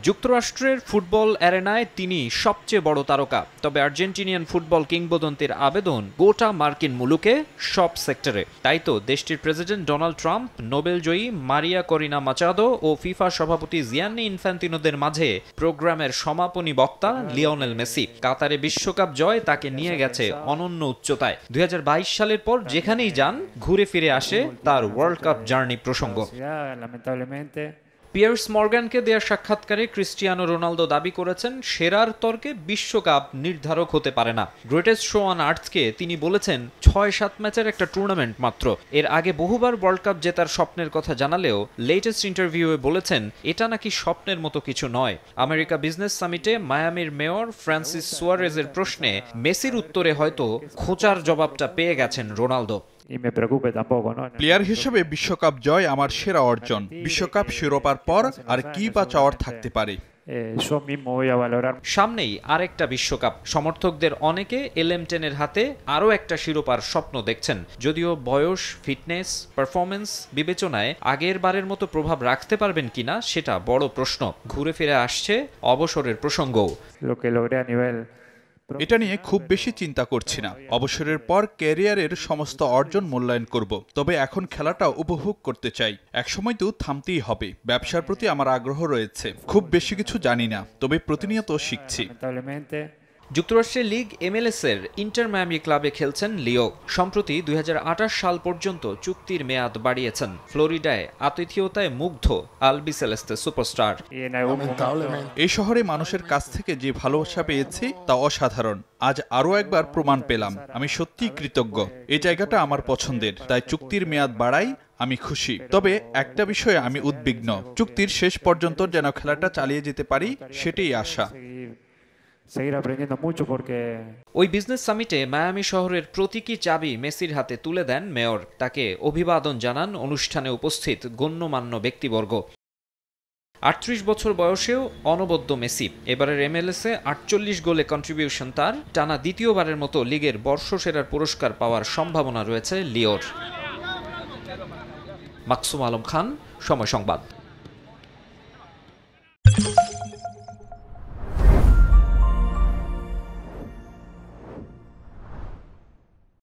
যুক্তরাষ্ট্রের ফুটবল অ্যারেনায় তিনি সবচেয়ে বড় তারকা, তবে আর্জেন্টিনিয়ান ফুটবল কিংবদন্তির আবেদন গোটা মার্কিন মুলুকে সব সেক্টরে। তাই তো দেশটির প্রেসিডেন্ট ডোনাল্ড ট্রাম্প, নোবেলজয়ী মারিয়া করিনা মাচাদো ও ফিফা সভাপতি জিয়ান্নি ইনফ্যান্তিনোদের মাঝে প্রোগ্রামের সমাপনী বক্তা লিওনেল মেসি। কাতারে বিশ্বকাপ জয় তাকে নিয়ে গেছে অনন্য উচ্চতায়। 2022 সালের পর যেখানেই যান ঘুরে ফিরে আসে তার ওয়ার্ল্ড কাপ জার্নি প্রসঙ্গ। পিয়ার্স মর্গানকে দেয়া সাক্ষাৎকারে ক্রিস্টিয়ানো রোনালদো দাবি করেছেন, সেরার তর্কে বিশ্বকাপ নির্ধারক হতে পারে না। গ্রেটেস্ট শো অন আর্থকে তিনি বলেছেন, 6-7 ম্যাচের একটা টুর্নামেন্ট মাত্র। এর আগে বহুবার ওয়ার্ল্ড কাপ জেতার স্বপ্নের কথা জানালেও লেটেস্ট ইন্টারভিউয়ে বলেছেন এটা নাকি স্বপ্নের মতো কিছু নয়। আমেরিকা বিজনেস সামিটে মায়ামির মেয়র ফ্রান্সিস সুয়ারেজের প্রশ্নে মেসির উত্তরে হয়তো খোঁচার জবাবটা পেয়ে গেছেন রোনালদো। প্লেয়ার হিসেবে বিশ্বকাপ জয় আমার সেরা অর্জন। বিশ্বকাপ শিরোপার পর আর কি বা চাওয়ার থাকতে পারে। সামনেই আরেকটা বিশ্বকাপ। সমর্থকদের অনেকে LM10-এর হাতে আরও একটা শিরোপার স্বপ্ন দেখছেন। যদিও বয়স, ফিটনেস, পারফরমেন্স বিবেচনায় আগের বারের মতো প্রভাব রাখতে পারবেন কিনা সেটা বড় প্রশ্ন। ঘুরে ফিরে আসছে অবসরের প্রসঙ্গও। এটা নিয়ে খুব বেশি চিন্তা করছি না। অবসরের পর ক্যারিয়ারের সমস্ত অর্জন মূল্যায়ন করব, তবে এখন খেলাটা উপভোগ করতে চাই। একসময় তো থামতেই হবে। ব্যবসার প্রতি আমার আগ্রহ রয়েছে। খুব বেশি কিছু জানি না, তবে প্রতিনিয়ত শিখছি। যুক্তরাষ্ট্রের লিগ MLS-এর ইন্টার মায়ামি ক্লাবে খেলছেন লিও। সম্প্রতি 2028 সাল পর্যন্ত চুক্তির মেয়াদ বাড়িয়েছেন। ফ্লোরিডায় আতিথেয়তায় মুগ্ধ আলবিসেলেস্তে সুপারস্টার। এই শহরে মানুষের কাছ থেকে যে ভালোবাসা পেয়েছি তা অসাধারণ। আজ আরও একবার প্রমাণ পেলাম আমি সত্যিই কৃতজ্ঞ। এই জায়গাটা আমার পছন্দের, তাই চুক্তির মেয়াদ বাড়াই আমি খুশি। তবে একটা বিষয়ে আমি উদ্বিগ্ন, চুক্তির শেষ পর্যন্ত যেন খেলাটা চালিয়ে যেতে পারি, সেটাই আশা। ওই বিজনেস সামিটে মায়ামি শহরের প্রতীকী চাবি মেসির হাতে তুলে দেন মেয়র। তাকে অভিবাদন জানান অনুষ্ঠানে উপস্থিত গণ্যমান্য ব্যক্তিবর্গ। 38 বছর বয়সেও অনবদ্য মেসি। এবারের MLS-এ 48 গোলে কন্ট্রিবিউশন তার। টানা দ্বিতীয়বারের মতো লিগের বর্ষসেরার পুরস্কার পাওয়ার সম্ভাবনা রয়েছে লিওর। মাকসুম আলম খান, সময় সংবাদ।